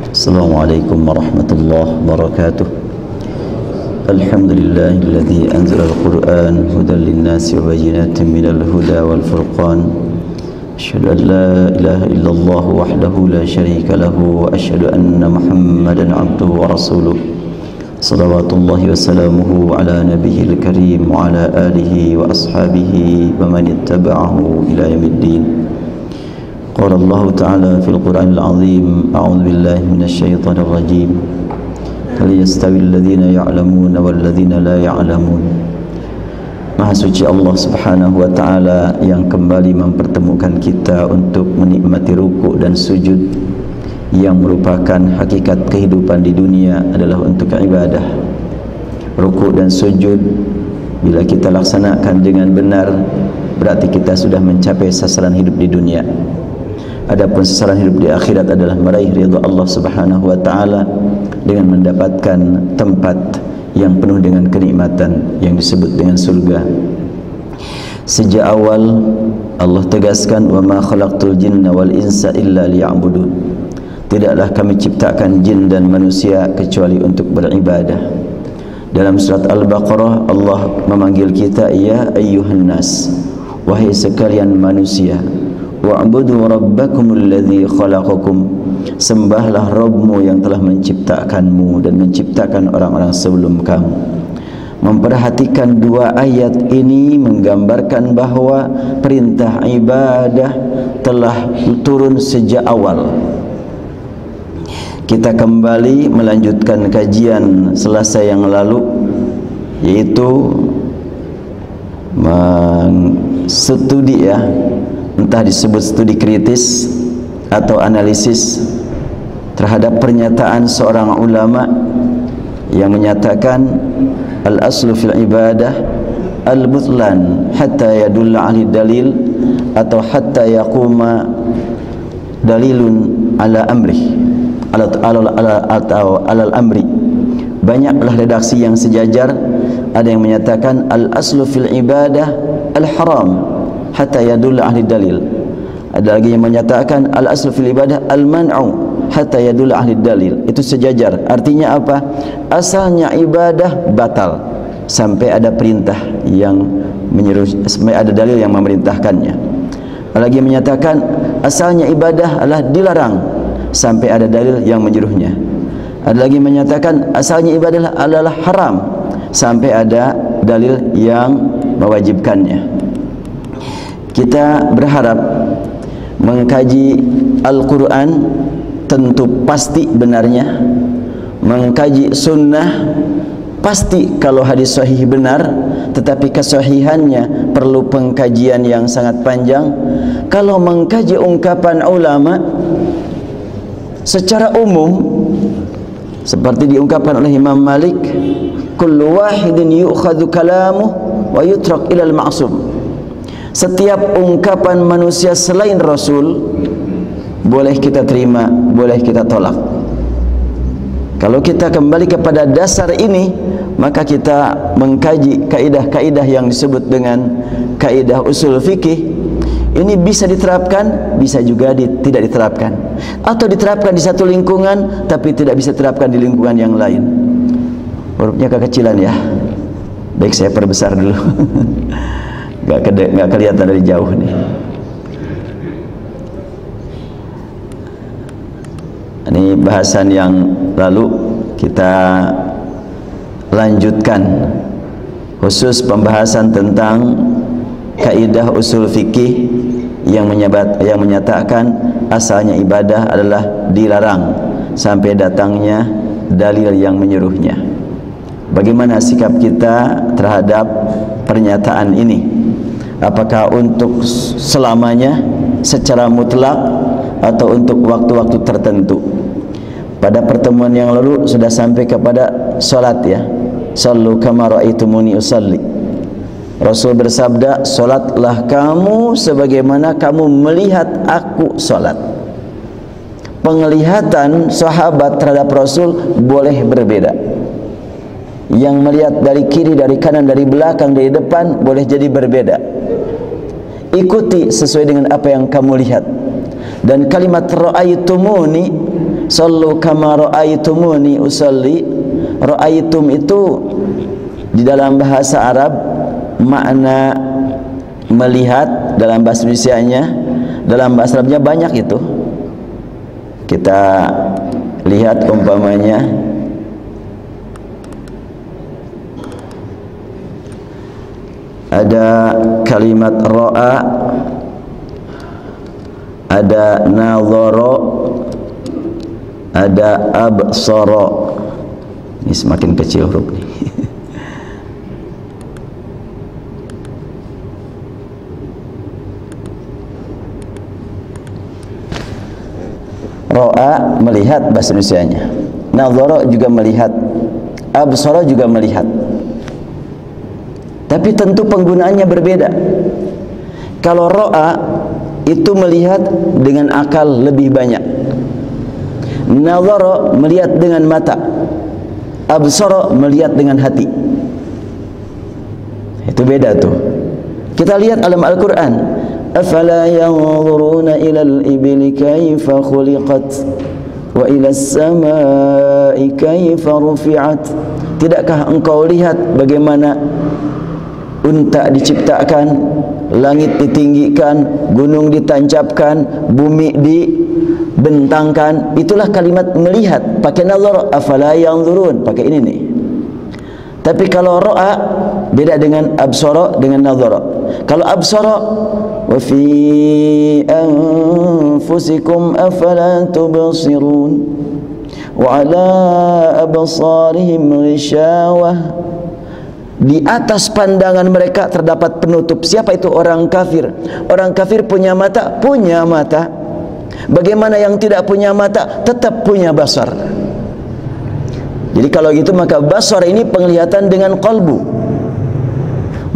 Assalamualaikum warahmatullahi wabarakatuh. Alhamdulillahilladzi anzala al-Qur'an hudan lin-nasi wa bayyinatin minal huda wal furqan. Asyhadu an la ilaha illallah wahdahu la syarika lahu wa asyhadu anna Muhammadan abduhu wa rasuluh. Salawatullahi wa salamuhu ala nabiyil karim wa ala alihi wa ashabihi wa man ittaba'ahu ila yaumiddin. Qala Allah Ta'ala fil Qur'anil Azim, a'udzu billahi minasy syaithanir rajim. Hal yastawil ladzina ya'lamuna wal ladzina la ya'lamun. Maha suci Allah Subhanahu wa taala yang kembali mempertemukan kita untuk menikmati rukuk dan sujud yang merupakan hakikat kehidupan di dunia adalah untuk ibadah. Rukuk dan sujud bila kita laksanakan dengan benar berarti kita sudah mencapai sasaran hidup di dunia. Adapun sasaran hidup di akhirat adalah meraih ridha Allah Subhanahu wa taala dengan mendapatkan tempat yang penuh dengan kenikmatan yang disebut dengan surga. Sejak awal Allah tegaskan, wa ma khalaqtul jinna wal insa illa liya'budun. Tidaklah kami ciptakan jin dan manusia kecuali untuk beribadah. Dalam surat Al-Baqarah Allah memanggil kita, ya ayyuhan nas, wahai sekalian manusia, wa'budu rabbakumul ladzi khalaqakum, sembahlah Rabbmu yang telah menciptakanmu dan menciptakan orang-orang sebelum kamu. Memperhatikan dua ayat ini menggambarkan bahwa perintah ibadah telah turun sejak awal. Kita kembali melanjutkan kajian Selasa yang lalu, yaitu studi entah disebut studi kritis atau analisis terhadap pernyataan seorang ulama yang menyatakan al-aslu fil ibadah al-butlan hatta yadulla ahli dalil atau hatta yaquma dalilun ala amri atau alal amri. Banyaklah redaksi yang sejajar. Ada yang menyatakan al-aslu fil ibadah al-haram hatta yadulla ahli dalil. Ada lagi yang menyatakan al-aslu fil ibadah al-man'u hatta yadulla ahli dalil. Itu sejajar. Artinya apa? Asalnya ibadah batal sampai ada perintah yang menyuruh, sampai ada dalil yang memerintahkannya. Ada lagi yang menyatakan asalnya ibadah adalah dilarang sampai ada dalil yang menyuruhnya. Ada lagi yang menyatakan asalnya ibadah adalah haram sampai ada dalil yang mewajibkannya. Kita berharap mengkaji Al-Quran tentu pasti benarnya, mengkaji sunnah pasti kalau hadis sahih benar, tetapi kesahihannya perlu pengkajian yang sangat panjang. Kalau mengkaji ungkapan ulama secara umum seperti diungkapkan oleh Imam Malik, kullu wahidin yu'khadhu kalamuh wa yutrak ilal ma'sum. Setiap ungkapan manusia selain Rasul boleh kita terima, boleh kita tolak. Kalau kita kembali kepada dasar ini, maka kita mengkaji kaidah-kaidah yang disebut dengan kaidah usul fikih. Ini bisa diterapkan, bisa juga tidak diterapkan, atau diterapkan di satu lingkungan tapi tidak bisa diterapkan di lingkungan yang lain. Hurufnya kekecilan ya. Baik, saya perbesar dulu. Nggak kelihatan dari jauh nih. Ini bahasan yang lalu kita lanjutkan, khusus pembahasan tentang kaidah usul fikih yang menyatakan asalnya ibadah adalah dilarang sampai datangnya dalil yang menyuruhnya. Bagaimana sikap kita terhadap pernyataan ini? Apakah untuk selamanya secara mutlak atau untuk waktu-waktu tertentu? Pada pertemuan yang lalu sudah sampai kepada salat ya. Sallu kama ra'aitumuni usalli. Rasul bersabda, salatlah kamu sebagaimana kamu melihat aku salat. Penglihatan sahabat terhadap Rasul boleh berbeda. Yang melihat dari kiri, dari kanan, dari belakang, dari depan boleh jadi berbeda. Ikuti sesuai dengan apa yang kamu lihat. Dan kalimat ra'aitumuni Sallu kama ra'aitumuni usalli. Ra'aitum itu di dalam bahasa Arab makna melihat, dalam bahasa Indonesianya, dalam bahasa Arabnya banyak itu. Kita lihat umpamanya ada kalimat ra'a, ada nadhara, ada absara. Ini semakin kecil huruf ini. Ra'a melihat bahasa Indonesianya, nadhara juga melihat, absara juga melihat. Tapi tentu penggunaannya berbeda. Kalau ra'a itu melihat dengan akal lebih banyak, nadhara melihat dengan mata, absara melihat dengan hati. Itu beda tuh. Kita lihat dalam Al-Quran, afala yanzuruna ilal ibili kaifa khuliqat wa ilas samai kaifa rufi'at. Tidakkah engkau lihat bagaimana unta diciptakan, langit ditinggikan, gunung ditancapkan, bumi dibentangkan? Itulah kalimat melihat, pakai nazar. Afala yanzurun, pakai ini nih. Tapi kalau ra'a beda dengan absara dengan nazara. Kalau absara, wa fi anfusikum afala tubsirun wa ala absarihim ghishawah. Di atas pandangan mereka terdapat penutup. Siapa itu? Orang kafir. Orang kafir punya mata? Punya mata. Bagaimana yang tidak punya mata tetap punya basar? Jadi kalau gitu maka basar ini penglihatan dengan qalbu.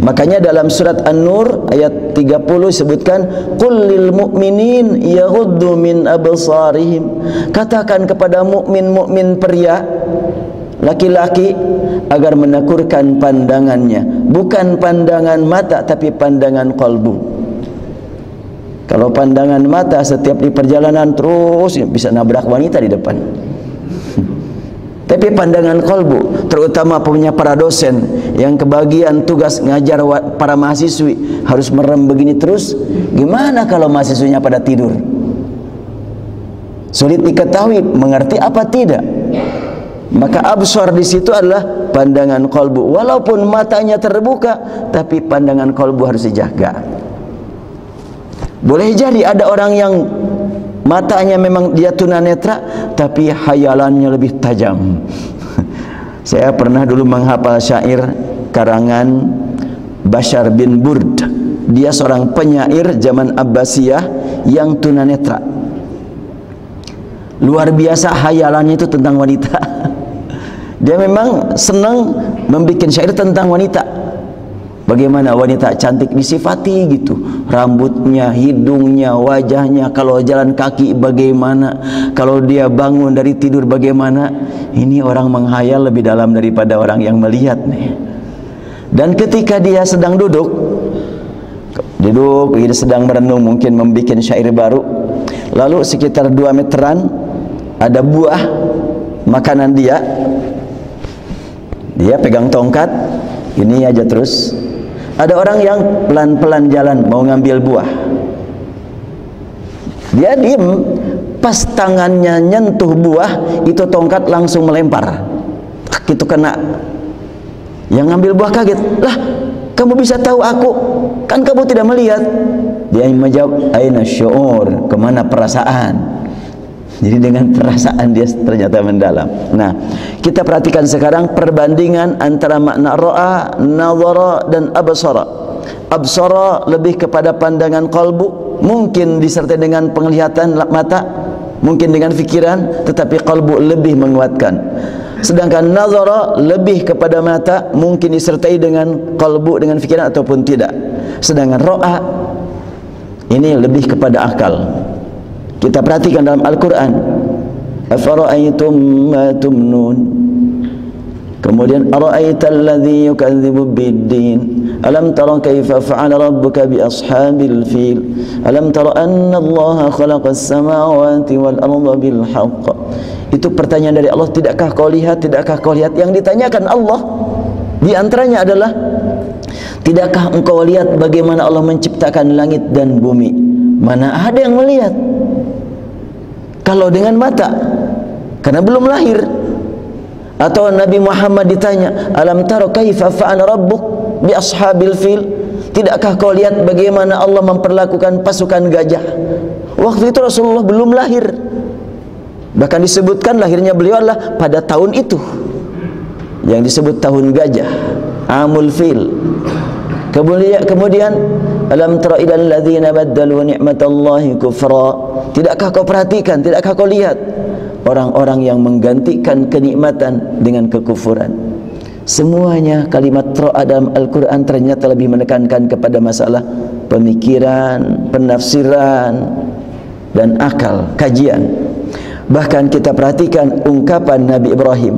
Makanya dalam surat An-Nur ayat 30 sebutkan, qul lil mu'minin yaghuddu min absarihim. Katakan kepada mukmin pria, laki-laki, agar menakurkan pandangannya, bukan pandangan mata tapi pandangan qalbu. Kalau pandangan mata setiap di perjalanan terus bisa nabrak wanita di depan. Tapi pandangan qalbu, terutama punya para dosen yang kebagian tugas ngajar para mahasiswi harus merem begini terus, gimana kalau mahasiswinya pada tidur? Sulit diketahui mengerti apa tidak. Maka absar di situ adalah pandangan qalbu. Walaupun matanya terbuka, tapi pandangan qalbu harus dijaga. Boleh jadi ada orang yang matanya memang dia tunanetra, tapi hayalannya lebih tajam. Saya pernah dulu menghafal syair karangan Bashar bin Burd. Dia seorang penyair zaman Abbasiyah yang tunanetra. Luar biasa hayalannya itu tentang wanita. Dia memang senang membuat syair tentang wanita. Bagaimana wanita cantik disifati gitu, rambutnya, hidungnya, wajahnya, kalau jalan kaki bagaimana, kalau dia bangun dari tidur bagaimana. Ini orang menghayal lebih dalam daripada orang yang melihat nih. Dan ketika dia sedang duduk, dia sedang merenung, mungkin membuat syair baru, lalu sekitar 2 meteran ada buah makanan dia pegang tongkat, ini aja terus. Ada orang yang pelan-pelan jalan mau ngambil buah, dia diem, pas tangannya nyentuh buah, itu tongkat langsung melempar, itu kena. Yang ngambil buah kaget, lah kamu bisa tahu aku, kan kamu tidak melihat. Dia menjawab, aina syuur, kemana perasaan? Jadi dengan perasaan dia ternyata mendalam. Nah, kita perhatikan sekarang perbandingan antara makna ra'a, nadhara dan absara. Absara lebih kepada pandangan qalbu, mungkin disertai dengan penglihatan mata, mungkin dengan fikiran, tetapi qalbu lebih menguatkan. Sedangkan nadhara lebih kepada mata, mungkin disertai dengan qalbu, dengan fikiran ataupun tidak. Sedangkan ra'a ini lebih kepada akal. Kita perhatikan dalam Al-Quran, afara'aytum ma tumnun. Kemudian ara'aital ladzi yukadzibu biddin, Alam tara kaifa fa'ala rabbuka bi ashabil fil. Alam tara anna Allah khalaqas samawati wal arda bil haqq. Itu pertanyaan dari Allah. Tidakkah kau lihat? Tidakkah kau lihat? Yang ditanyakan Allah di antaranya adalah, tidakkah engkau lihat bagaimana Allah menciptakan langit dan bumi? Mana ada yang melihat kalau dengan mata, karena belum lahir. Atau Nabi Muhammad ditanya, alam tara kaifa fa'ala rabbuk bi ashabil fil. Tidakkah kau lihat bagaimana Allah memperlakukan pasukan gajah? Waktu itu Rasulullah belum lahir. Bahkan disebutkan lahirnya beliau adalah pada tahun itu yang disebut tahun gajah, amul fil. Kemudian alam tara ilal ladzina baddalu ni'matallahi kufra. Tidakkah kau perhatikan, tidakkah kau lihat orang-orang yang menggantikan kenikmatan dengan kekufuran? Semuanya kalimat ro'a dalam Al-Quran ternyata lebih menekankan kepada masalah pemikiran, penafsiran, dan akal, kajian. Bahkan kita perhatikan ungkapan Nabi Ibrahim,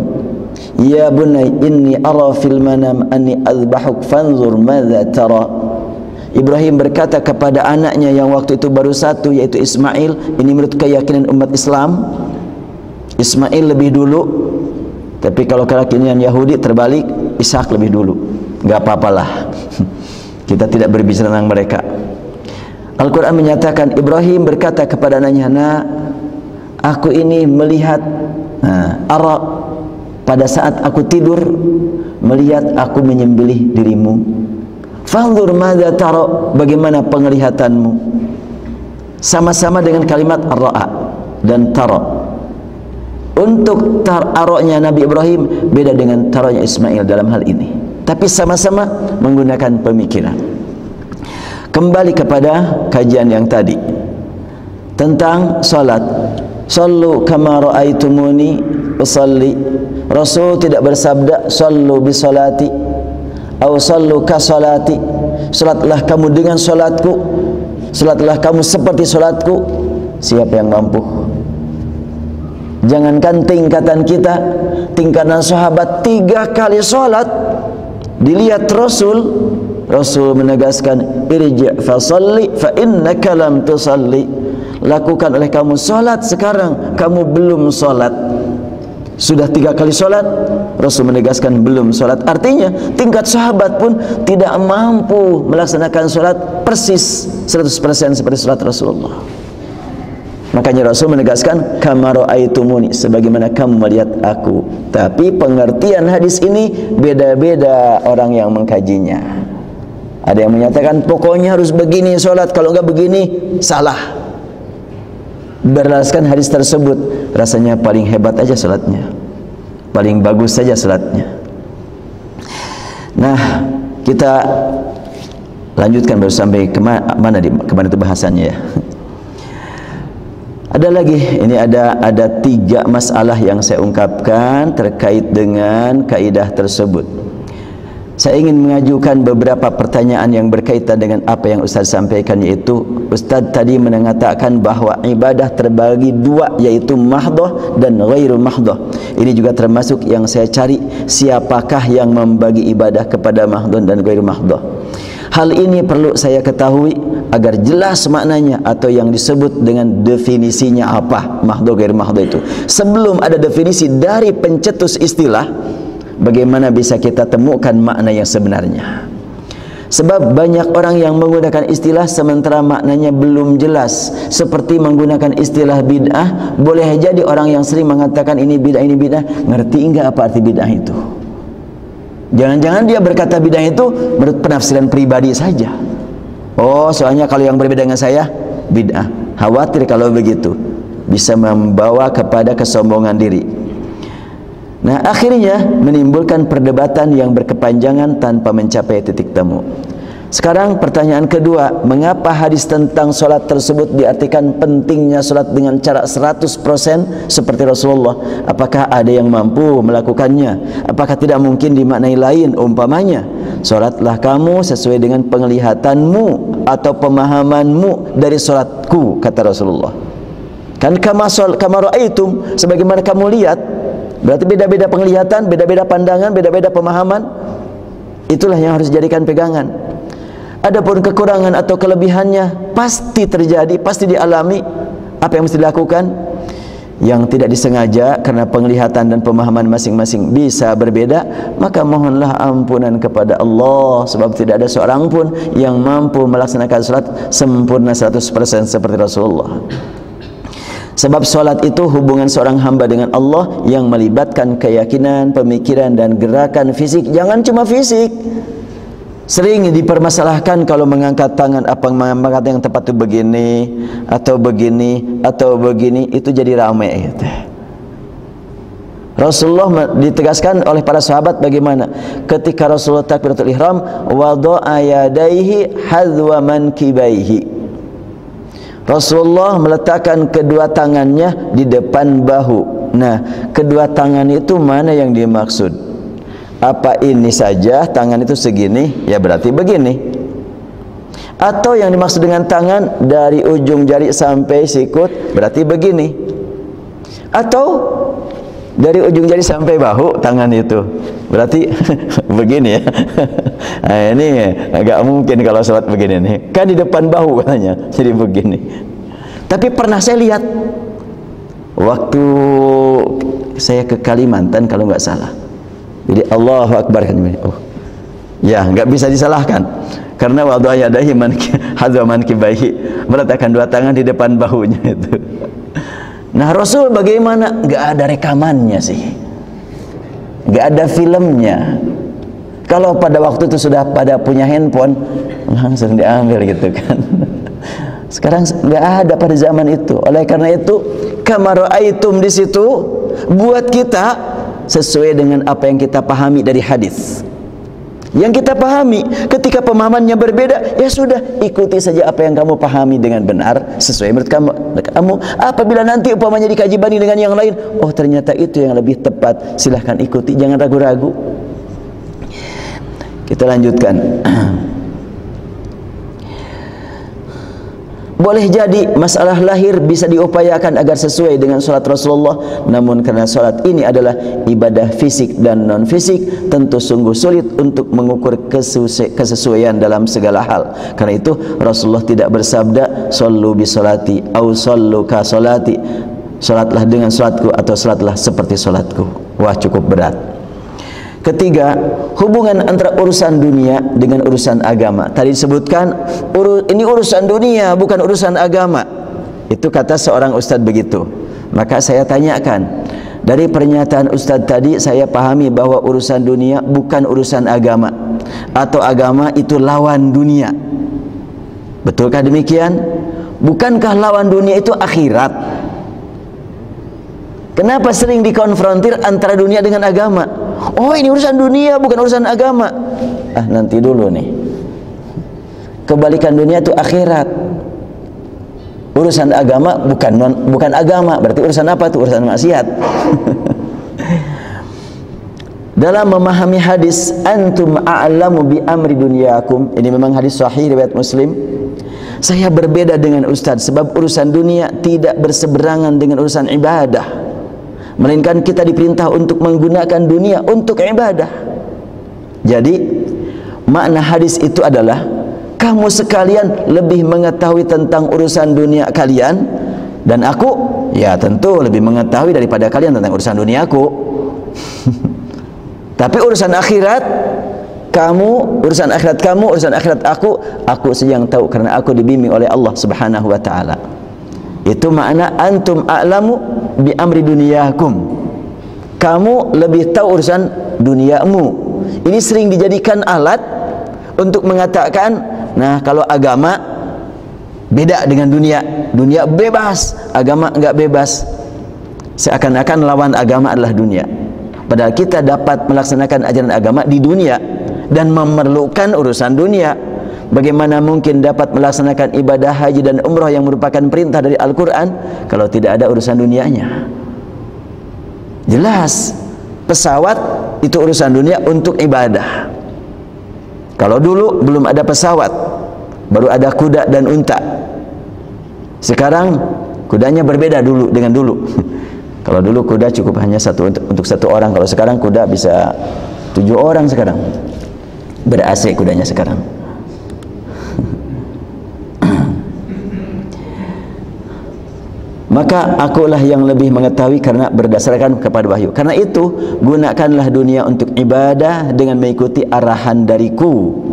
ya bunay inni ara fil manam anni azbahuk fanzur madza tara. Ibrahim berkata kepada anaknya yang waktu itu baru satu, yaitu Ismail. Ini menurut keyakinan umat Islam, Ismail lebih dulu. Tapi kalau keyakinan Yahudi terbalik, Ishak lebih dulu. Gak apa-apalah, kita tidak berbicara tentang mereka. Al-Quran menyatakan Ibrahim berkata kepada anaknya, nak, aku ini melihat ara, pada saat aku tidur melihat aku menyembelih dirimu. Fanzur madza tara, bagaimana penglihatanmu? Sama-sama dengan kalimat ar-ra'a dan tara. Untuk aroknya Nabi Ibrahim beda dengan taronya Ismail dalam hal ini, tapi sama-sama menggunakan pemikiran. Kembali kepada kajian yang tadi tentang salat. Sallu kama ra'aitumuni usalli. Rasul tidak bersabda sallu bi salati atau sallu ka salati. Salatlah kamu dengan salatku, salatlah kamu seperti salatku. Siapa yang mampu? Jangankan tingkatan kita, tingkatan sahabat 3 kali salat dilihat Rasul menegaskan irji' fa salli fa innaka lam tusalli. Lakukan oleh kamu salat sekarang, kamu belum salat. Sudah 3 kali salat, Rasul menegaskan belum salat. Artinya tingkat sahabat pun tidak mampu melaksanakan salat persis 100% seperti salat Rasulullah. Makanya Rasul menegaskan kama ra'aitumuni, sebagaimana kamu melihat aku. Tapi pengertian hadis ini beda-beda orang yang mengkajinya. Ada yang menyatakan pokoknya harus begini salat, kalau enggak begini salah. Berdasarkan hadis tersebut, rasanya paling hebat aja salatnya, paling bagus saja salatnya. Nah, kita lanjutkan, baru sampai kemana itu bahasannya ya. Ada lagi, ini ada 3 masalah yang saya ungkapkan terkait dengan kaidah tersebut. Saya ingin mengajukan beberapa pertanyaan yang berkaitan dengan apa yang Ustaz sampaikan, yaitu Ustaz tadi mengatakan bahwa ibadah terbagi 2, yaitu mahdhah dan ghairu mahdhah. Ini juga termasuk yang saya cari, siapakah yang membagi ibadah kepada mahdhah dan ghairu mahdhah. Hal ini perlu saya ketahui agar jelas maknanya atau yang disebut dengan definisinya apa mahdhah ghairu mahdhah itu. Sebelum ada definisi dari pencetus istilah, bagaimana bisa kita temukan makna yang sebenarnya? Sebab banyak orang yang menggunakan istilah sementara maknanya belum jelas. Seperti menggunakan istilah bid'ah. Boleh jadi orang yang sering mengatakan ini bid'ah, ngerti enggak apa arti bid'ah itu? Jangan-jangan dia berkata bid'ah itu menurut penafsiran pribadi saja. Oh, soalnya kalau yang berbeda dengan saya bid'ah. Khawatir kalau begitu bisa membawa kepada kesombongan diri. Nah, akhirnya menimbulkan perdebatan yang berkepanjangan tanpa mencapai titik temu. Sekarang pertanyaan kedua, mengapa hadis tentang sholat tersebut diartikan pentingnya sholat dengan cara 100% seperti Rasulullah? Apakah ada yang mampu melakukannya? Apakah tidak mungkin dimaknai lain? Umpamanya, sholatlah kamu sesuai dengan penglihatanmu atau pemahamanmu dari sholatku, kata Rasulullah. Kan kama ra'aitum, sebagaimana kamu lihat. Berarti beda-beda penglihatan, beda-beda pandangan, beda-beda pemahaman. Itulah yang harus dijadikan pegangan. Adapun kekurangan atau kelebihannya pasti terjadi, pasti dialami. Apa yang mesti dilakukan? Yang tidak disengaja karena penglihatan dan pemahaman masing-masing bisa berbeda, maka mohonlah ampunan kepada Allah, sebab tidak ada seorang pun yang mampu melaksanakan salat sempurna 100% seperti Rasulullah. Sebab salat itu hubungan seorang hamba dengan Allah yang melibatkan keyakinan, pemikiran dan gerakan fisik. Jangan cuma fisik. Sering dipermasalahkan kalau mengangkat tangan, apa mengangkat yang tepat itu begini atau begini atau begini, itu jadi ramai gitu. Rasulullah ditegaskan oleh para sahabat bagaimana ketika Rasulullah takbiratul ihram, wada'a yadaihi hadwa mankibaihi. Rasulullah meletakkan kedua tangannya di depan bahu. Nah, kedua tangan itu mana yang dimaksud? Apa ini saja tangan itu segini, ya berarti begini, atau yang dimaksud dengan tangan dari ujung jari sampai sikut berarti begini, atau dari ujung jari sampai bahu tangan itu berarti begini ya. Nah, ini agak mungkin kalau sholat begini nih, kan di depan bahu katanya jadi begini. Tapi pernah saya lihat waktu saya ke Kalimantan kalau nggak salah. Jadi Allahu Akbar kan, oh ya, nggak bisa disalahkan karena wada'a yadaihi hadwa mankibaihi, meletakkan dua tangan di depan bahunya itu. Nah, Rasul bagaimana? Nggak ada rekamannya sih, nggak ada filmnya. Kalau pada waktu itu sudah pada punya handphone, langsung diambil gitu kan. Sekarang nggak ada pada zaman itu. Oleh karena itu, kama ra'aitum di situ buat kita sesuai dengan apa yang kita pahami dari hadis. Yang kita pahami, ketika pemahamannya berbeda, ya sudah, ikuti saja apa yang kamu pahami dengan benar sesuai menurut kamu. Apabila nanti umpamanya dikaji banding dengan yang lain, oh ternyata itu yang lebih tepat, silahkan ikuti, jangan ragu-ragu. Kita lanjutkan. Boleh jadi masalah lahir bisa diupayakan agar sesuai dengan sholat Rasulullah, namun karena sholat ini adalah ibadah fisik dan non fisik, tentu sungguh sulit untuk mengukur kesesuaian dalam segala hal. Karena itu Rasulullah tidak bersabda sallu bi sholati au sallu ka sholati, sholatlah dengan sholatku atau sholatlah seperti sholatku. Wah, cukup berat. Ketiga, hubungan antara urusan dunia dengan urusan agama. Tadi disebutkan ini urusan dunia, bukan urusan agama. Itu kata seorang ustadz begitu. Maka saya tanyakan, dari pernyataan ustadz tadi saya pahami bahwa urusan dunia bukan urusan agama, atau agama itu lawan dunia. Betulkah demikian? Bukankah lawan dunia itu akhirat? Kenapa sering dikonfrontir antara dunia dengan agama? Oh, ini urusan dunia, bukan urusan agama. Ah, nanti dulu nih. Kebalikan dunia itu akhirat. Urusan agama bukan agama. Berarti urusan apa tuh? Urusan maksiat. Dalam memahami hadis antum a'lamu bi amri dunyakum, ini memang hadis sahih riwayat Muslim. Saya berbeda dengan ustaz sebab urusan dunia tidak berseberangan dengan urusan ibadah, melainkan kita diperintah untuk menggunakan dunia untuk ibadah. Jadi makna hadis itu adalah kamu sekalian lebih mengetahui tentang urusan dunia kalian, dan aku ya tentu lebih mengetahui daripada kalian tentang urusan duniaku. Tapi urusan akhirat kamu, urusan akhirat kamu, urusan akhirat aku saja yang tahu karena aku dibimbing oleh Allah Subhanahu wa taala. Itu makna antum a'lamu bi amri dunyakum. Kamu lebih tahu urusan duniamu. Ini sering dijadikan alat untuk mengatakan, nah kalau agama beda dengan dunia. Dunia bebas, agama enggak bebas. Seakan-akan lawan agama adalah dunia. Padahal kita dapat melaksanakan ajaran agama di dunia dan memerlukan urusan dunia. Bagaimana mungkin dapat melaksanakan ibadah haji dan umrah yang merupakan perintah dari Al-Quran kalau tidak ada urusan dunianya? Jelas, pesawat itu urusan dunia untuk ibadah. Kalau dulu belum ada pesawat, baru ada kuda dan unta. Sekarang kudanya berbeda dulu dengan dulu. Kalau dulu kuda cukup hanya satu untuk satu orang, kalau sekarang kuda bisa 7 orang sekarang. ber-AC kudanya sekarang. Maka akulah yang lebih mengetahui karena berdasarkan kepada wahyu. Karena itu, gunakanlah dunia untuk ibadah dengan mengikuti arahan dariku.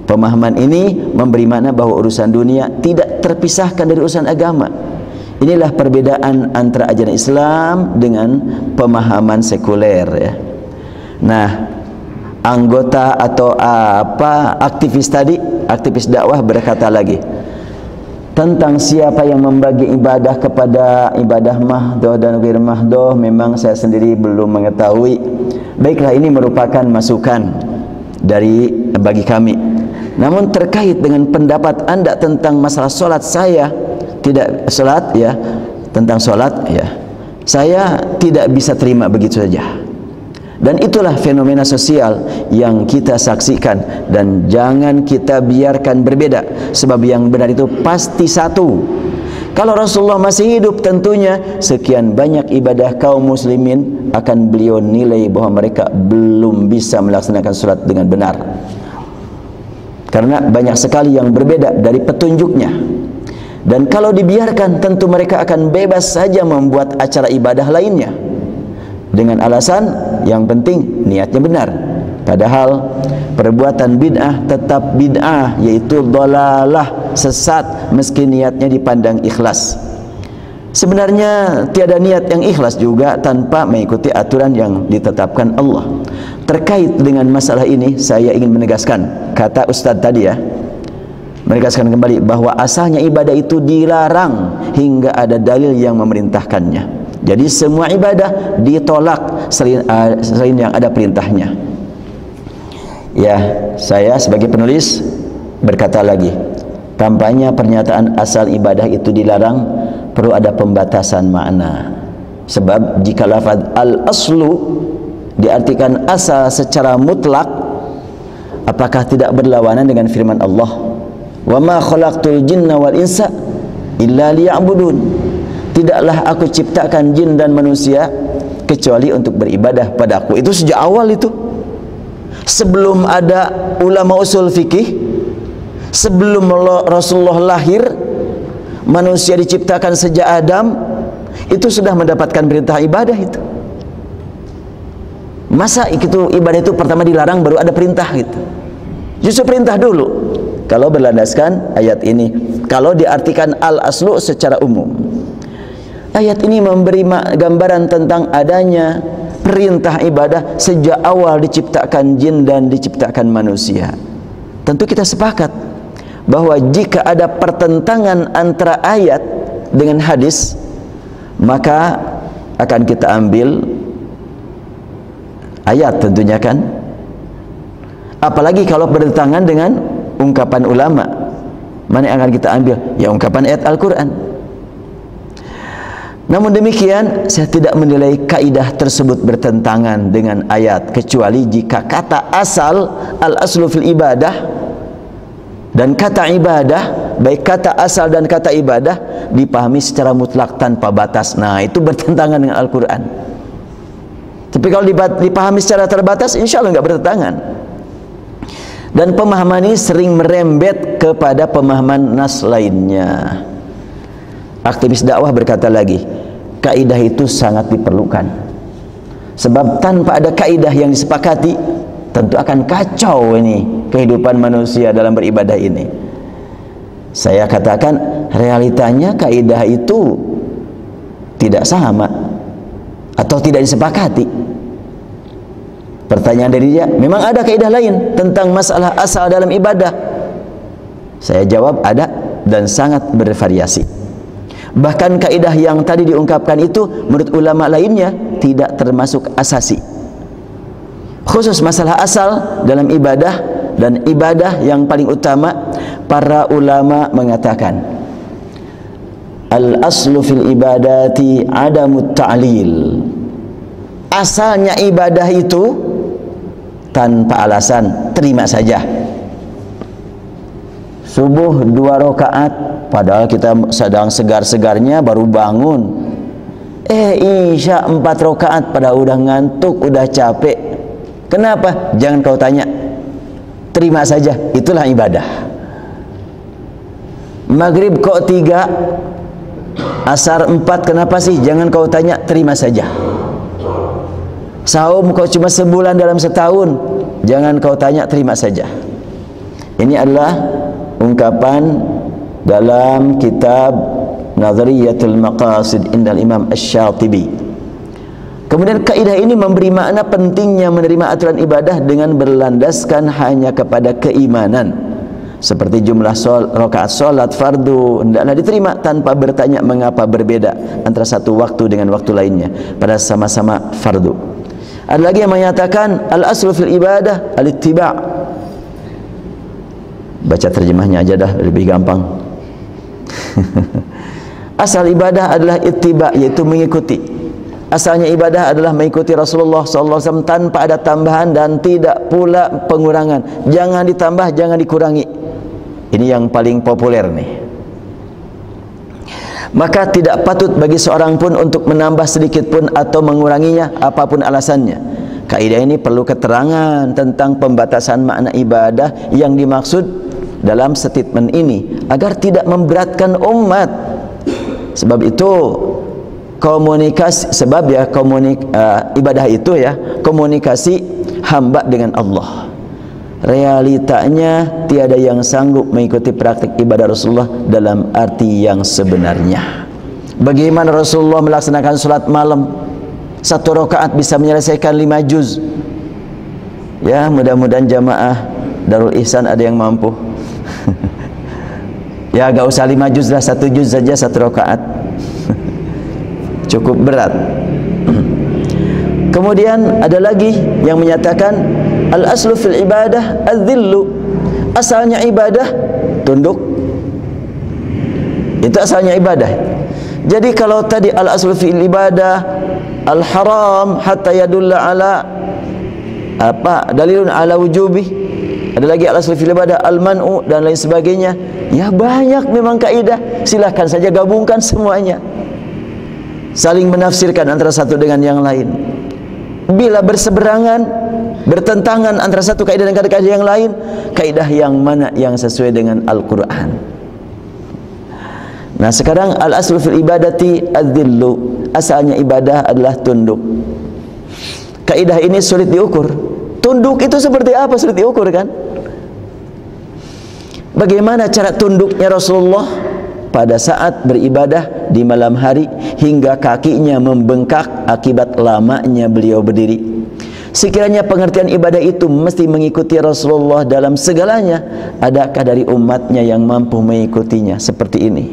Pemahaman ini memberi makna bahwa urusan dunia tidak terpisahkan dari urusan agama. Inilah perbedaan antara ajaran Islam dengan pemahaman sekuler, ya. Nah, anggota atau aktivis tadi, aktivis dakwah berkata lagi tentang siapa yang membagi ibadah kepada ibadah mahdoh dan ghair mahdoh, memang saya sendiri belum mengetahui. Baiklah, ini merupakan masukan bagi kami. Namun terkait dengan pendapat Anda tentang masalah solat, saya tidak solat, ya, tentang solat, ya, saya tidak bisa terima begitu saja. Dan itulah fenomena sosial yang kita saksikan, dan jangan kita biarkan berbeda, sebab yang benar itu pasti satu. Kalau Rasulullah masih hidup, tentunya sekian banyak ibadah kaum muslimin akan beliau nilai bahwa mereka belum bisa melaksanakan sholat dengan benar, karena banyak sekali yang berbeda dari petunjuknya. Dan kalau dibiarkan, tentu mereka akan bebas saja membuat acara ibadah lainnya dengan alasan yang penting niatnya benar. Padahal perbuatan bid'ah tetap bid'ah, yaitu dhalalah, sesat, meski niatnya dipandang ikhlas. Sebenarnya tiada niat yang ikhlas juga tanpa mengikuti aturan yang ditetapkan Allah. Terkait dengan masalah ini, saya ingin menegaskan kata Ustadz tadi, ya, menegaskan kembali bahwa asalnya ibadah itu dilarang hingga ada dalil yang memerintahkannya. Jadi semua ibadah ditolak selain yang ada perintahnya. Ya, saya sebagai penulis berkata lagi, tampaknya pernyataan asal ibadah itu dilarang perlu ada pembatasan makna. Sebab jika lafaz al-aslu diartikan asal secara mutlak, apakah tidak berlawanan dengan firman Allah, "Wa ma khalaqtul jinna wal insa illa liya'budun." Tidaklah aku ciptakan jin dan manusia kecuali untuk beribadah padaku. Itu sejak awal itu. Sebelum ada ulama usul fikih, sebelum Rasulullah lahir, manusia diciptakan sejak Adam, itu sudah mendapatkan perintah ibadah itu. Masa itu ibadah itu pertama dilarang baru ada perintah gitu? Justru perintah dulu. Kalau berlandaskan ayat ini, kalau diartikan al-aslu secara umum. Ayat ini memberi gambaran tentang adanya perintah ibadah sejak awal diciptakan jin dan diciptakan manusia. Tentu kita sepakat bahwa jika ada pertentangan antara ayat dengan hadis, maka akan kita ambil ayat tentunya, kan. Apalagi kalau bertentangan dengan ungkapan ulama, mana yang akan kita ambil? Ya, ungkapan ayat Al-Quran. Namun demikian, saya tidak menilai kaidah tersebut bertentangan dengan ayat, kecuali jika kata asal al-aslu fil ibadah dan kata ibadah, baik kata asal dan kata ibadah, dipahami secara mutlak tanpa batas. Nah, itu bertentangan dengan Al-Quran. Tapi kalau dipahami secara terbatas, insya Allah nggak bertentangan. Dan pemahaman ini sering merembet kepada pemahaman nas lainnya. Aktivis dakwah berkata lagi, kaidah itu sangat diperlukan. Sebab tanpa ada kaidah yang disepakati, tentu akan kacau ini kehidupan manusia dalam beribadah ini. Saya katakan, realitanya kaidah itu tidak sama atau tidak disepakati. Pertanyaan dari dia, memang ada kaidah lain tentang masalah asal dalam ibadah? Saya jawab, ada, dan sangat bervariasi. Bahkan kaidah yang tadi diungkapkan itu menurut ulama lainnya tidak termasuk asasi. Khusus masalah asal dalam ibadah dan ibadah yang paling utama, para ulama mengatakan al-aslu fil ibadati adamut ta'lil. Asalnya ibadah itu tanpa alasan, terima saja. Subuh 2 rakaat, padahal kita sedang segar-segarnya baru bangun. Isya 4 rakaat, padahal udah ngantuk, udah capek. Kenapa? Jangan kau tanya. terima saja, itulah ibadah. Maghrib kok 3, asar 4, kenapa sih? Jangan kau tanya, terima saja. Saum kau cuma sebulan dalam setahun, jangan kau tanya, terima saja. Ini adalah ungkapan dalam kitab Nadhariyatul Maqasid indal Imam Asy-Syatibi. Kemudian kaidah ini memberi makna pentingnya menerima aturan ibadah dengan berlandaskan hanya kepada keimanan. Seperti jumlah rakaat salat fardu hendaklah diterima tanpa bertanya mengapa berbeda antara satu waktu dengan waktu lainnya, padahal sama-sama fardu. Ada lagi yang menyatakan al-aslu fil ibadah al-ittiba'. Baca terjemahnya aja dah, lebih gampang. Asal ibadah adalah ittiba', yaitu mengikuti. Asalnya ibadah adalah mengikuti Rasulullah SAW tanpa ada tambahan dan tidak pula pengurangan. Jangan ditambah, jangan dikurangi. Ini yang paling populer nih. Maka tidak patut bagi seorang pun untuk menambah sedikit pun atau menguranginya, apapun alasannya. Kaidah ini perlu keterangan tentang pembatasan makna ibadah yang dimaksud dalam statement ini agar tidak memberatkan umat. Sebab itu komunikasi, sebab ya ibadah itu ya komunikasi hamba dengan Allah. Realitanya tiada yang sanggup mengikuti praktik ibadah Rasulullah dalam arti yang sebenarnya. Bagaimana Rasulullah melaksanakan sholat malam? 1 rakaat bisa menyelesaikan 5 juz. Ya, mudah-mudahan jamaah Darul Ihsan ada yang mampu. Ya, gak usah 5 juz lah, 1 juz saja 1 rakaat. Cukup berat. Kemudian ada lagi yang menyatakan al-aslu fil ibadah al-dhillu. Asalnya ibadah tunduk. Itu asalnya ibadah. Jadi kalau tadi al-aslu fil ibadah al-haram hatta yadulla ala dalilun ala wujubi. Ada lagi al-aslu fil ibadah al-man'u dan lain sebagainya. Ya banyak memang kaidah. Silahkan saja gabungkan semuanya. Saling menafsirkan antara satu dengan yang lain. Bila berseberangan, bertentangan antara satu kaidah dengan kaidah yang lain, kaidah yang mana yang sesuai dengan Al-Quran? Nah sekarang al-aslu fil ibadati ad-dhillu. Asalnya ibadah adalah tunduk. Kaidah ini sulit diukur. Tunduk itu seperti apa? Sulit diukur kan? Bagaimana cara tunduknya Rasulullah pada saat beribadah di malam hari hingga kakinya membengkak akibat lamanya beliau berdiri? Sekiranya pengertian ibadah itu mesti mengikuti Rasulullah dalam segalanya, adakah dari umatnya yang mampu mengikutinya seperti ini?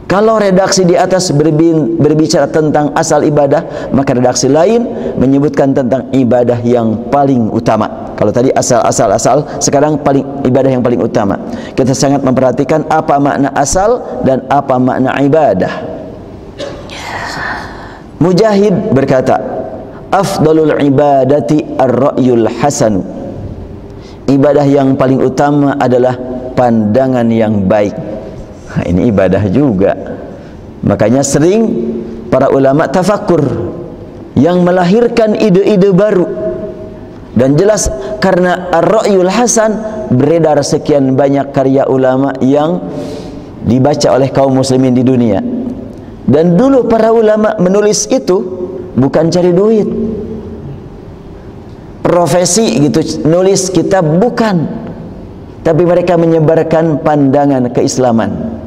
Kalau redaksi di atas berbicara tentang asal ibadah, maka redaksi lain menyebutkan tentang ibadah yang paling utama. Kalau tadi asal, sekarang ibadah yang paling utama. Kita sangat memperhatikan apa makna asal dan apa makna ibadah. Mujahid berkata, afdalul ibadati ar-ra'yul hasanu. Ibadah yang paling utama adalah pandangan yang baik. Nah, ini ibadah juga. Makanya sering para ulama tafakkur yang melahirkan ide-ide baru. Dan jelas karena ar-ra'yul hasan beredar sekian banyak karya ulama yang dibaca oleh kaum muslimin di dunia. Dan dulu para ulama menulis itu bukan cari duit, profesi gitu, nulis kitab bukan, tapi mereka menyebarkan pandangan keislaman.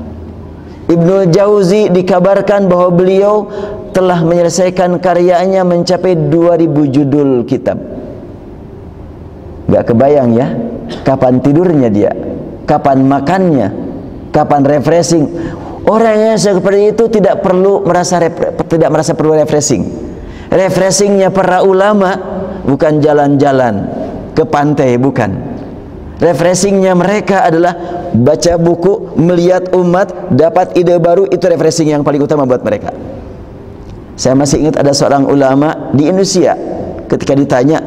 Ibnu Jauzi dikabarkan bahwa beliau telah menyelesaikan karyanya mencapai 2000 judul kitab. Gak kebayang ya, kapan tidurnya dia, kapan makannya, kapan refreshing. Orang yang seperti itu tidak merasa perlu refreshing. Refreshingnya para ulama bukan jalan-jalan ke pantai, bukan. Refreshingnya mereka adalah baca buku, melihat umat, dapat ide baru. Itu refreshing yang paling utama buat mereka. Saya masih ingat ada seorang ulama di Indonesia, ketika ditanya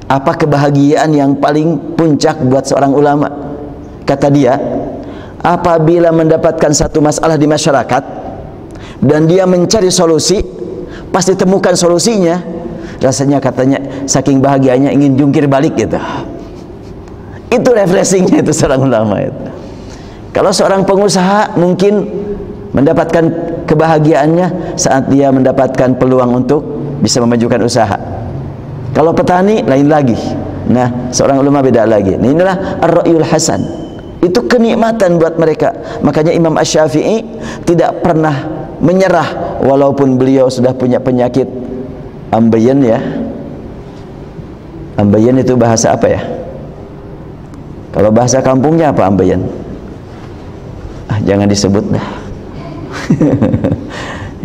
apa kebahagiaan yang paling puncak buat seorang ulama, kata dia, apabila mendapatkan satu masalah di masyarakat dan dia mencari solusi, pas ditemukan solusinya, rasanya katanya saking bahagianya ingin jungkir balik gitu. Itu refreshingnya itu seorang ulama itu. Kalau seorang pengusaha mungkin mendapatkan kebahagiaannya saat dia mendapatkan peluang untuk bisa memajukan usaha. Kalau petani lain lagi. Nah, seorang ulama beda lagi. Nah, inilah ar-ra'yul hasan. Itu kenikmatan buat mereka. Makanya Imam Asy-Syafi'i tidak pernah menyerah walaupun beliau sudah punya penyakit ambeien ya. Ambeien itu bahasa apa ya? Kalau bahasa kampungnya apa ambeien? Jangan disebut dah.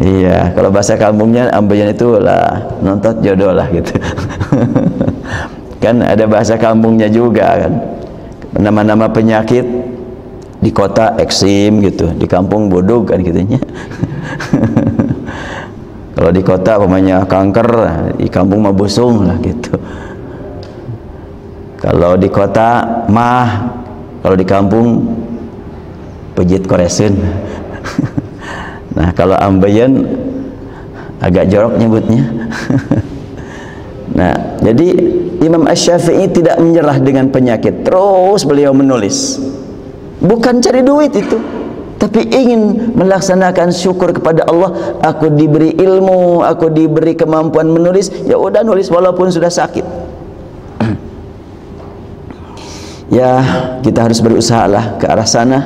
Iya, kalau bahasa kampungnya ambeien itu lah nontot jodoh lah gitu. Kan ada bahasa kampungnya juga kan. Nama-nama penyakit di kota eksim gitu, di kampung bodog kan gitunya. Kalau di kota namanya kanker, di kampung mah busung lah gitu. Kalau di kota mah, kalau di kampung pejit koresin. Nah, kalau ambeien agak jorok nyebutnya. Nah, jadi Imam Asy-Syafi'i tidak menyerah dengan penyakit. Terus beliau menulis. Bukan cari duit itu, tapi ingin melaksanakan syukur kepada Allah. Aku diberi ilmu, aku diberi kemampuan menulis, ya udah nulis walaupun sudah sakit. Ya, kita harus berusaha lah ke arah sana,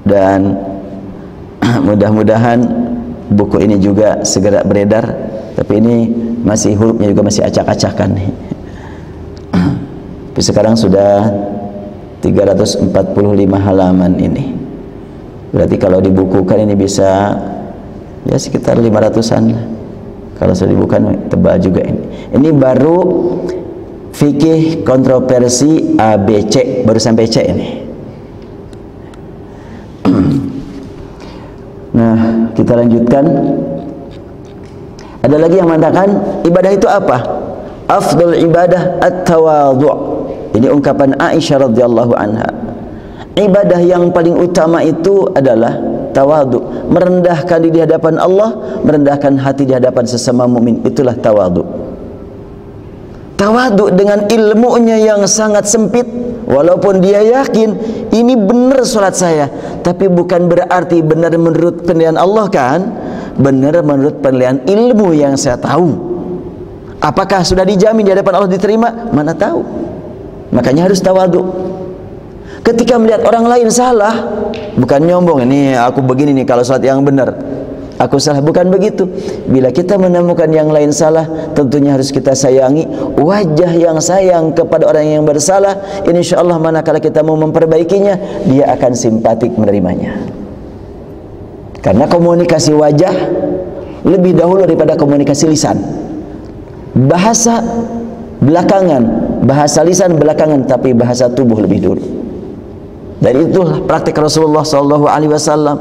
dan mudah-mudahan buku ini juga segera beredar. Tapi ini masih hurufnya juga masih acak-acakan nih. Tapi sekarang sudah 345 halaman ini. Berarti kalau dibukukan ini bisa ya sekitar 500-an lah. Kalau sudah dibukukan tebal juga ini. Ini baru fikih kontroversi ABC, baru sampai C ini. Nah, kita lanjutkan. Ada lagi yang mengatakan ibadah itu apa? Afdal ibadah at-tawadhu'. Ini ungkapan Aisyah radhiyallahu anha. Ibadah yang paling utama itu adalah tawadhu, merendahkan diri di hadapan Allah, merendahkan hati di hadapan sesama mukmin. Itulah tawadhu. Tawadhu dengan ilmunya yang sangat sempit, walaupun dia yakin ini benar salat saya, tapi bukan berarti benar menurut penilaian Allah kan? Benar menurut penilaian ilmu yang saya tahu. Apakah sudah dijamin di hadapan Allah diterima? Mana tahu. Makanya harus tawadhu. Ketika melihat orang lain salah, bukan nyombong, ini aku begini nih kalau salat yang benar, aku salah, bukan begitu. Bila kita menemukan yang lain salah, tentunya harus kita sayangi. Wajah yang sayang kepada orang yang bersalah, insya Allah manakala kita mau memperbaikinya, dia akan simpatik menerimanya. Karena komunikasi wajah lebih dahulu daripada komunikasi lisan. Bahasa belakangan, bahasa lisan belakangan, tapi bahasa tubuh lebih dulu. Dan itulah praktik Rasulullah SAW.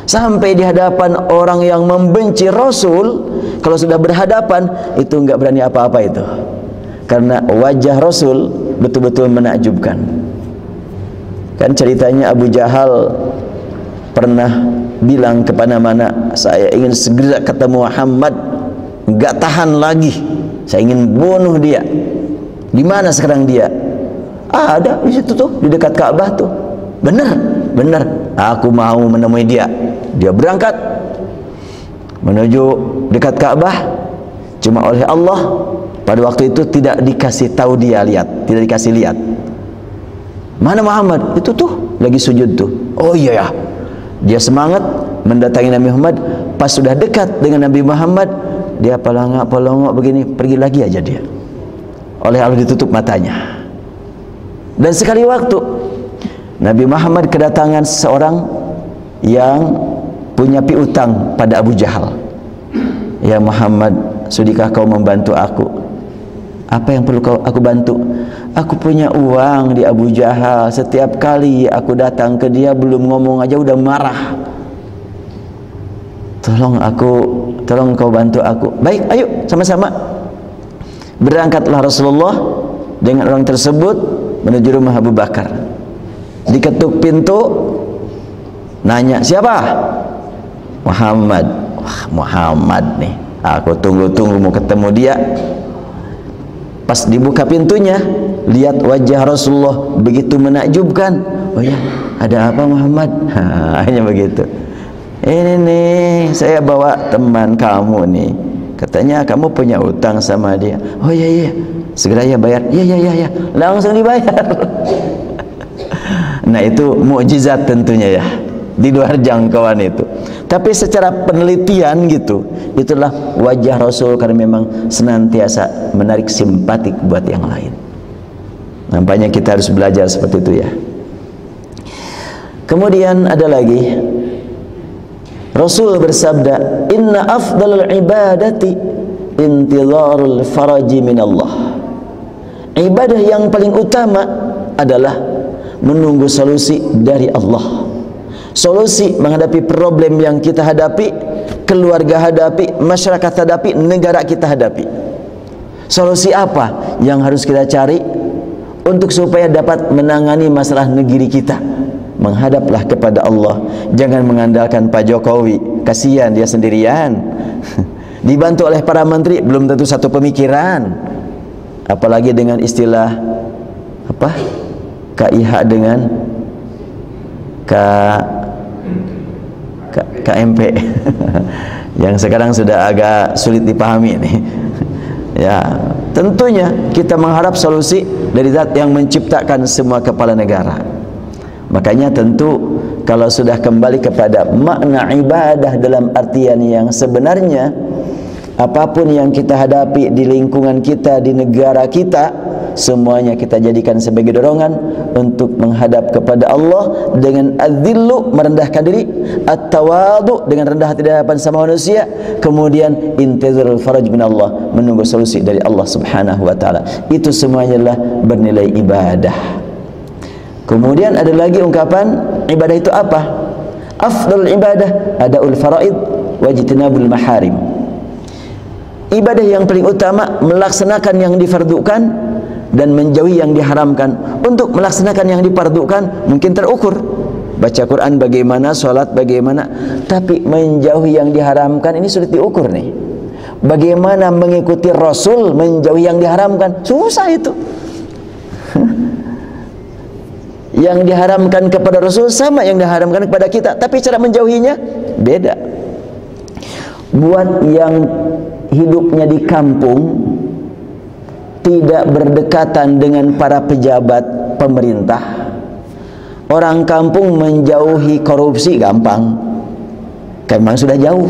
Sampai di hadapan orang yang membenci Rasul, kalau sudah berhadapan itu nggak berani apa-apa itu, karena wajah Rasul betul-betul menakjubkan. Kan ceritanya Abu Jahal pernah bilang kepada mana, saya ingin segera ketemu Muhammad, nggak tahan lagi, saya ingin bunuh dia. Di mana sekarang dia? Ada di situ tuh, di dekat Ka'bah tuh. Benar, benar. Aku mau menemui dia. Dia berangkat menuju dekat Ka'bah. Cuma oleh Allah pada waktu itu tidak dikasih tahu dia lihat, tidak dikasih lihat. Mana Muhammad? Itu tuh lagi sujud tuh. Oh iya ya. Dia semangat mendatangi Nabi Muhammad. Pas sudah dekat dengan Nabi Muhammad, dia pelongok begini, pergi lagi aja dia. Oleh Allah ditutup matanya. Dan sekali waktu Nabi Muhammad kedatangan seseorang yang punya piutang pada Abu Jahal. Ya Muhammad, sudikah kau membantu aku? Apa yang perlu aku bantu? Aku punya uang di Abu Jahal. Setiap kali aku datang ke dia, belum ngomong aja udah marah. Tolong kau bantu aku. Baik, ayo sama-sama. Berangkatlah Rasulullah dengan orang tersebut menuju rumah Abu Bakar. Diketuk pintu, nanya, siapa? Muhammad. Wah, Muhammad nih, aku tunggu-tunggu mau ketemu dia. Pas dibuka pintunya, lihat wajah Rasulullah begitu menakjubkan. Oh ya, ada apa Muhammad? Hanya begitu. Ini nih, saya bawa teman kamu nih. Katanya kamu punya utang sama dia. Oh iya iya, segera ya bayar. Iya, langsung dibayar. Nah itu mukjizat tentunya ya, di luar jangkauan itu. Tapi secara penelitian gitu, itulah wajah Rasul karena memang senantiasa menarik simpatik buat yang lain. Nampaknya kita harus belajar seperti itu ya. Kemudian ada lagi, Rasul bersabda, inna afdalul ibadati intizarul faraji minallah. Ibadah yang paling utama adalah menunggu solusi dari Allah. Solusi menghadapi problem yang kita hadapi, keluarga hadapi, masyarakat hadapi, negara kita hadapi. Solusi apa yang harus kita cari untuk supaya dapat menangani masalah negeri kita? Menghadaplah kepada Allah. Jangan mengandalkan Pak Jokowi, kasihan dia sendirian. Dibantu oleh para menteri belum tentu satu pemikiran. Apalagi dengan istilah apa? KIH dengan KMP yang sekarang sudah agak sulit dipahami nih. Ya, tentunya kita mengharap solusi dari Zat yang menciptakan semua kepala negara. Makanya tentu kalau sudah kembali kepada makna ibadah dalam artian yang sebenarnya, apapun yang kita hadapi di lingkungan kita, di negara kita, semuanya kita jadikan sebagai dorongan untuk menghadap kepada Allah dengan adzillu, merendahkan diri, at-tawadu, dengan rendah hati di hadapan sama manusia, kemudian intizarul faraj min Allah, menunggu solusi dari Allah Subhanahu wa taala. Itu semuanya adalah bernilai ibadah. Kemudian ada lagi ungkapan ibadah itu apa? Afdal ibadah adaul faraid wajtinabul maharim. Ibadah yang paling utama melaksanakan yang difardukan dan menjauhi yang diharamkan. Untuk melaksanakan yang difardukan mungkin terukur, baca Quran bagaimana, sholat bagaimana, tapi menjauhi yang diharamkan ini sulit diukur nih. Bagaimana mengikuti Rasul menjauhi yang diharamkan? Susah itu. Yang diharamkan kepada Rasul sama yang diharamkan kepada kita, tapi cara menjauhinya beda. Buat yang hidupnya di kampung, tidak berdekatan dengan para pejabat pemerintah, orang kampung menjauhi korupsi gampang, memang sudah jauh.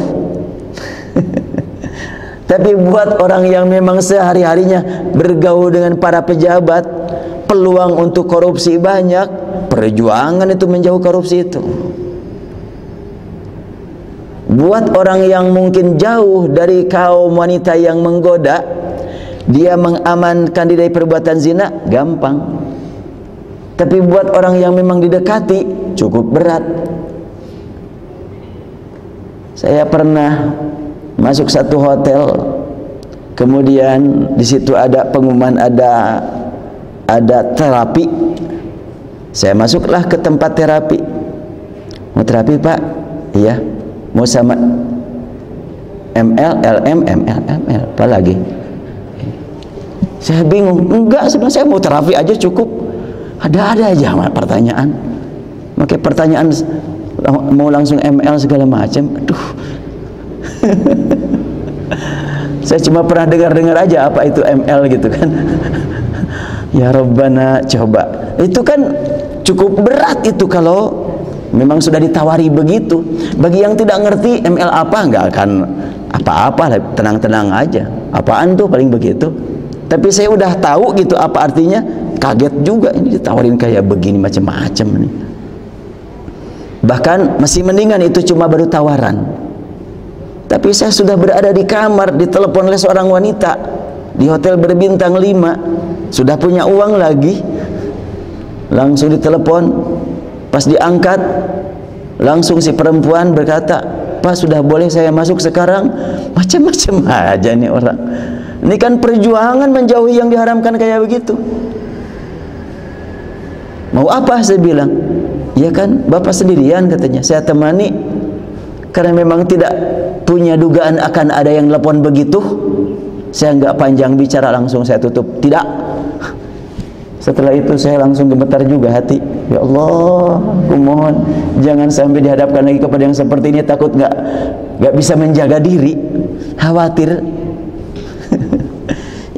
Tapi buat orang yang memang sehari-harinya bergaul dengan para pejabat, peluang untuk korupsi banyak, perjuangan itu menjauh korupsi itu. Buat orang yang mungkin jauh dari kaum wanita yang menggoda, dia mengamankan diri dari perbuatan zina gampang. Tapi buat orang yang memang didekati cukup berat. Saya pernah masuk satu hotel, kemudian di situ ada pengumuman ada terapi. Saya masuklah ke tempat terapi. Mau terapi Pak? Iya. Mau sama ML, LM, ML, apa lagi? Saya bingung. Enggak, sebenarnya saya mau terapi aja cukup. Ada aja pertanyaan. Makanya pertanyaan mau langsung ML segala macam. Aduh. Saya cuma pernah dengar aja apa itu ML gitu kan. Ya Rabbana, coba. Itu kan cukup berat itu kalau memang sudah ditawari begitu. Bagi yang tidak ngerti ML apa, nggak akan apa-apa, tenang-tenang aja. Apaan tuh paling begitu. Tapi saya udah tahu gitu apa artinya, kaget juga ini ditawarin kayak begini macam-macam nih. Bahkan masih mendingan itu cuma baru tawaran. Tapi saya sudah berada di kamar, ditelepon oleh seorang wanita di hotel berbintang 5, sudah punya uang lagi, langsung ditelepon. Pas diangkat, langsung si perempuan berkata, Pak sudah boleh saya masuk sekarang? Macam-macam aja nih orang. Ini kan perjuangan menjauhi yang diharamkan kayak begitu. Mau apa? Saya bilang, ya kan Bapak sendirian katanya, saya temani. Karena memang tidak punya dugaan akan ada yang telepon begitu, saya nggak panjang bicara, langsung saya tutup. Tidak, Setelah itu saya langsung gemetar juga hati. Ya Allah, aku mohon jangan sampai dihadapkan lagi kepada yang seperti ini. Takut nggak bisa menjaga diri, khawatir.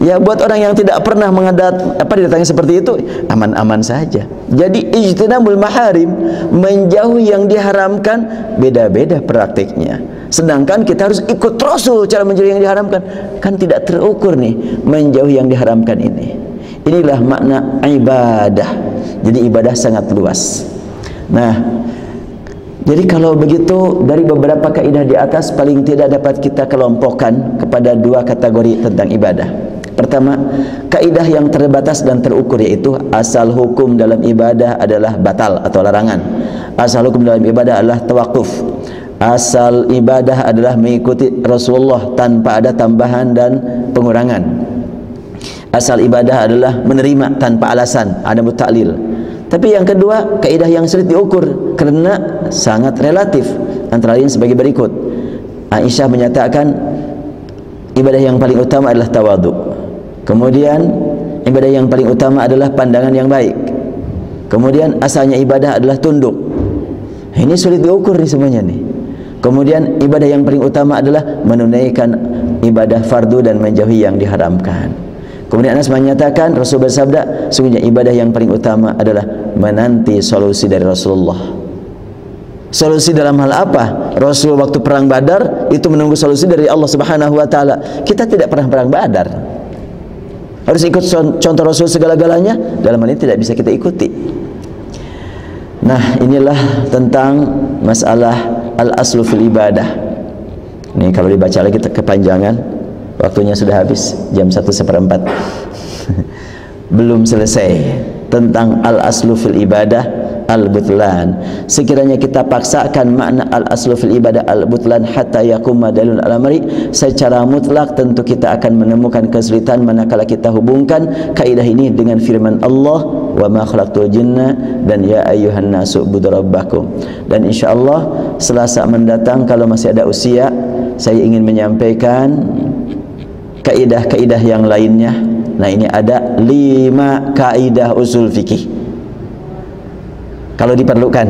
Ya, buat orang yang tidak pernah didatangi seperti itu, aman-aman saja. Jadi ijtinabul maharim, menjauhi yang diharamkan, beda-beda praktiknya. Sedangkan kita harus ikut Rasul cara menjauhi yang diharamkan. Kan tidak terukur nih menjauhi yang diharamkan ini. Inilah makna ibadah. Jadi ibadah sangat luas. Nah, jadi kalau begitu dari beberapa kaidah di atas paling tidak dapat kita kelompokkan kepada dua kategori tentang ibadah. Pertama, kaidah yang terbatas dan terukur, yaitu asal hukum dalam ibadah adalah batal atau larangan. Asal hukum dalam ibadah adalah tawakuf. Asal ibadah adalah mengikuti Rasulullah tanpa ada tambahan dan pengurangan. Asal ibadah adalah menerima tanpa alasan, ada mutaklil. Tapi yang kedua, kaidah yang sulit diukur karena sangat relatif. Antara lain sebagai berikut. Aisyah menyatakan ibadah yang paling utama adalah tawadhu. Kemudian ibadah yang paling utama adalah pandangan yang baik. Kemudian asalnya ibadah adalah tunduk. Ini sulit diukur nih semuanya nih. Kemudian ibadah yang paling utama adalah menunaikan ibadah fardu dan menjauhi yang diharamkan. Kemudian Anas menyatakan, Rasul bersabda, sungguhnya ibadah yang paling utama adalah menanti solusi dari Rasulullah. Solusi dalam hal apa? Rasul waktu perang Badar itu menunggu solusi dari Allah Subhanahu wa taala. Kita tidak pernah perang Badar. Harus ikut contoh Rasul segala-galanya, dalam hal ini tidak bisa kita ikuti. Nah, inilah tentang masalah al-aslu fil ibadah. Ini kalau dibaca lagi kepanjangan, waktunya sudah habis, jam 1:15. Belum selesai tentang al-aslu fil ibadah al-butlan. Sekiranya kita paksakan makna al-aslu fil ibadah al-butlan hatta yaquma dalil al-amri, secara mutlak tentu kita akan menemukan kesulitan manakala kita hubungkan kaidah ini dengan firman Allah, wa ma khalaqtul jinna dan ya ayyuhan nasu ubudu rabbakum. Dan insyaallah Selasa mendatang kalau masih ada usia, saya ingin menyampaikan kaidah-kaidah yang lainnya. Nah, ini ada 5 kaidah usul fikih kalau diperlukan.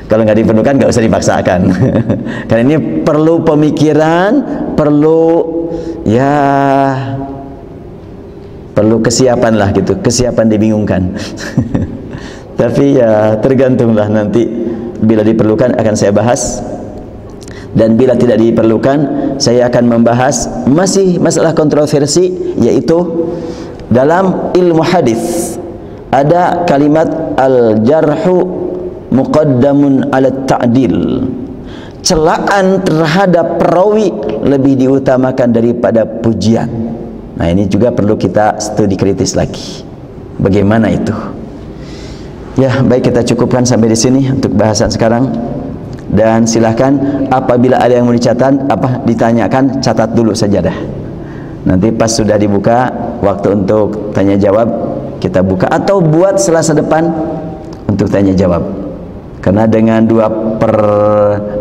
Kalau nggak diperlukan nggak usah dipaksakan. Karena ini perlu pemikiran, perlu kesiapan lah gitu, kesiapan dibingungkan. Tapi ya tergantunglah, nanti bila diperlukan akan saya bahas, dan bila tidak diperlukan saya akan membahas masih masalah kontroversi, yaitu dalam ilmu hadis ada kalimat al-jarhu muqaddamun ala ta'dil. Celaan terhadap perawi lebih diutamakan daripada pujian. Nah, ini juga perlu kita studi kritis lagi. Bagaimana itu? Ya, baik, kita cukupkan sampai di sini untuk bahasan sekarang. Dan silahkan apabila ada yang mau ditanyakan, catat dulu saja dah. Nanti pas sudah dibuka waktu untuk tanya jawab, kita buka, atau buat Selasa depan untuk tanya jawab. Karena dengan 2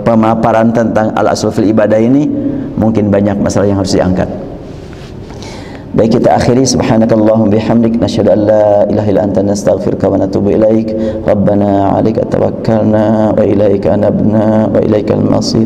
pemaparan tentang al-aslu fil ibadah ini mungkin banyak masalah yang harus diangkat. Baik, kita akhiri. Subhanakallahumma bihamdik nasyhadu an la ilaha illa anta nastaghfiruka wa natubu ilaik. Rabbana 'alaika tawakkalna wa ilaika anabna wa ilaikal masir.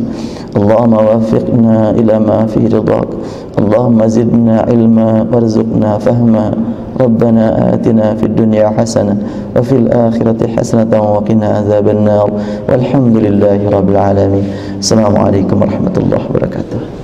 Allahumma waffiqna ila ma fihi ridhak. Allahumma zidna ilma warzuqna fahma. Rabbana atina fid dunya hasanah wa fil akhirati hasanatan wa qina adzabannar. Walhamdulillahi rabbil alamin. Assalamualaikum warahmatullahi wabarakatuh.